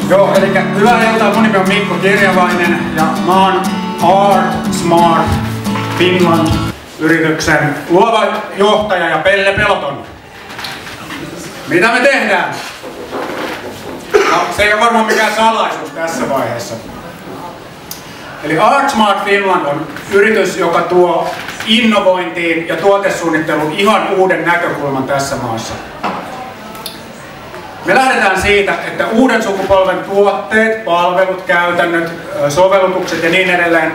Joo, eli hyvää iltaa. Mun nimi on Mikko Kirjavainen ja mä oon Art Smart Finland -yrityksen luova johtaja ja Pelle Peloton. Mitä me tehdään? No, se ei ole varmaan mikään salaisuus tässä vaiheessa. Eli Art Smart Finland on yritys, joka tuo innovointiin ja tuotesuunnitteluun ihan uuden näkökulman tässä maassa. Me lähdetään siitä, että uuden sukupolven tuotteet, palvelut, käytännöt, sovellutukset ja niin edelleen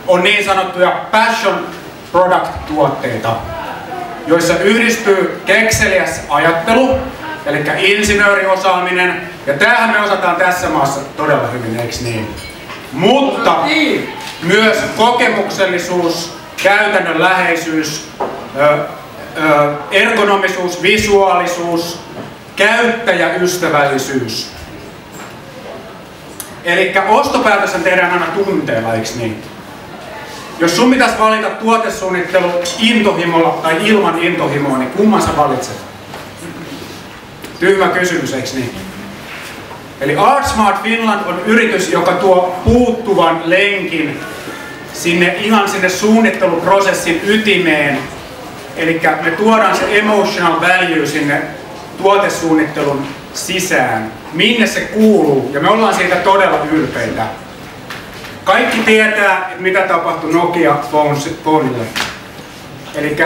on niin sanottuja passion product-tuotteita, joissa yhdistyy kekseliäs ajattelu, eli insinööriosaaminen, ja tämähän me osataan tässä maassa todella hyvin, eikö niin? Mutta myös kokemuksellisuus, käytännönläheisyys, ergonomisuus, visuaalisuus, käyttäjäystävällisyys. Eli ostopäätösen tehdään aina tunteella, eikö niin? Jos sun pitäisi valita tuotesuunnittelu intohimolla tai ilman intohimoa, niin kumman sä valitset? Tyhmä kysymys, eikö niin? Eli Art Smart Finland on yritys, joka tuo puuttuvan lenkin ihan sinne suunnitteluprosessin ytimeen. Eli me tuodaan se emotional value sinne tuotesuunnittelun sisään, minne se kuuluu, ja me ollaan siitä todella ylpeitä. Kaikki tietää, mitä tapahtui Nokia Phoneille. Eli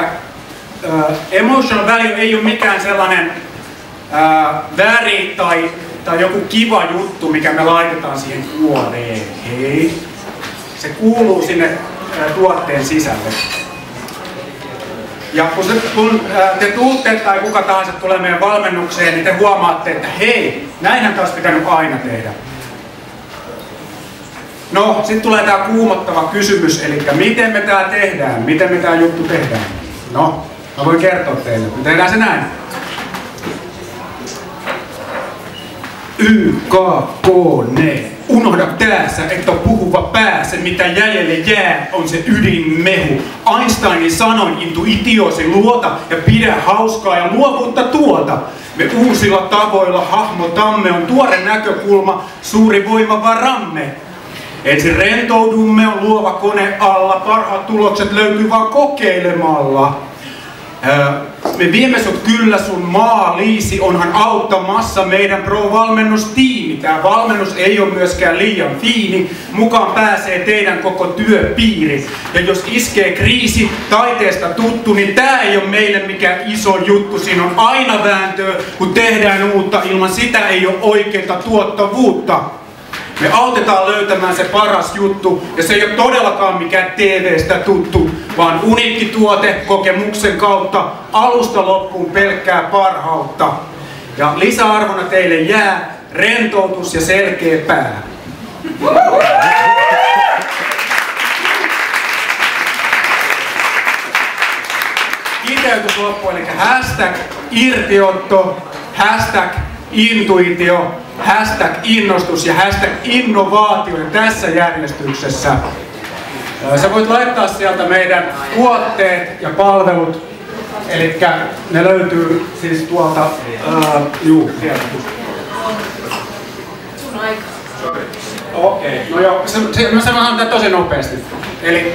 emotional value ei ole mikään sellainen väri tai joku kiva juttu, mikä me laitetaan siihen kuoreen. Hei. Se kuuluu sinne tuotteen sisälle. Ja kun te tuutte tai kuka tahansa tulee meidän valmennukseen, niin te huomaatte, että hei, näinhän taas pitänyt aina tehdä. No, sitten tulee tämä kuumottava kysymys, eli miten me tämä tehdään? Miten me tämä juttu tehdään? No, mä voin kertoa teille. Me tehdään se näin. YKK-ne. Unohda tässä, että on puhuva pää, se mitä jäljelle jää on se ydinmehu. Einsteinin sanoin, intuitiosi luota ja pidä hauskaa ja luovuutta tuota. Me uusilla tavoilla hahmotamme, on tuore näkökulma, suuri voimavaramme. Ensin rentoudumme, on luova kone alla, parhaat tulokset löytyy vaan kokeilemalla. Me viemme sut kyllä sun maaliisi, onhan auttamassa meidän pro-valmennustiimi. Tää valmennus ei ole myöskään liian fiini, mukaan pääsee teidän koko työpiiri. Ja jos iskee kriisi, taiteesta tuttu, niin tää ei ole meille mikään iso juttu. Siinä on aina vääntöä, kun tehdään uutta, ilman sitä ei ole oikeaa tuottavuutta. Me autetaan löytämään se paras juttu, ja se ei ole todellakaan mikään TV:stä tuttu, vaan uniikki tuote kokemuksen kautta, alusta loppuun pelkkää parhautta. Ja lisäarvona teille jää rentoutus ja selkeä pää. Kiteytys loppu, eli hashtag irtiotto, hashtag intuitio, hashtag innostus ja hashtag innovaatio tässä järjestyksessä. Sä voit laittaa sieltä meidän tuotteet ja palvelut, eli ne löytyy siis tuolta, sieltä. Sun aika. Okei, no joo, mä sanon tämän tosi nopeasti. Eli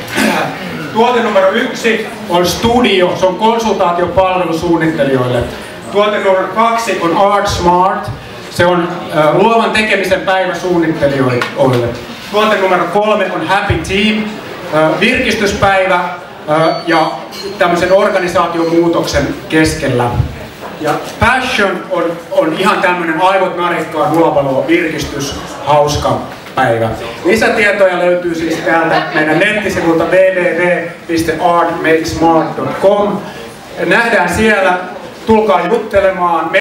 tuote numero 1 on Studio, se on konsultaatiopalvelu suunnittelijoille. Tuote numero 2 on Art Smart, se on luovan tekemisen päivä suunnittelijoille. Tuote numero 3 on Happy Team, virkistyspäivä ja tämmöisen organisaatiomuutoksen keskellä. Ja Passion on ihan tämmöinen aivot narikkaan hulavalo virkistys, hauska päivä. Lisätietoja löytyy siis täältä meidän nettisivulta www.artmakesmart.com. Nähdään siellä, tulkaa juttelemaan.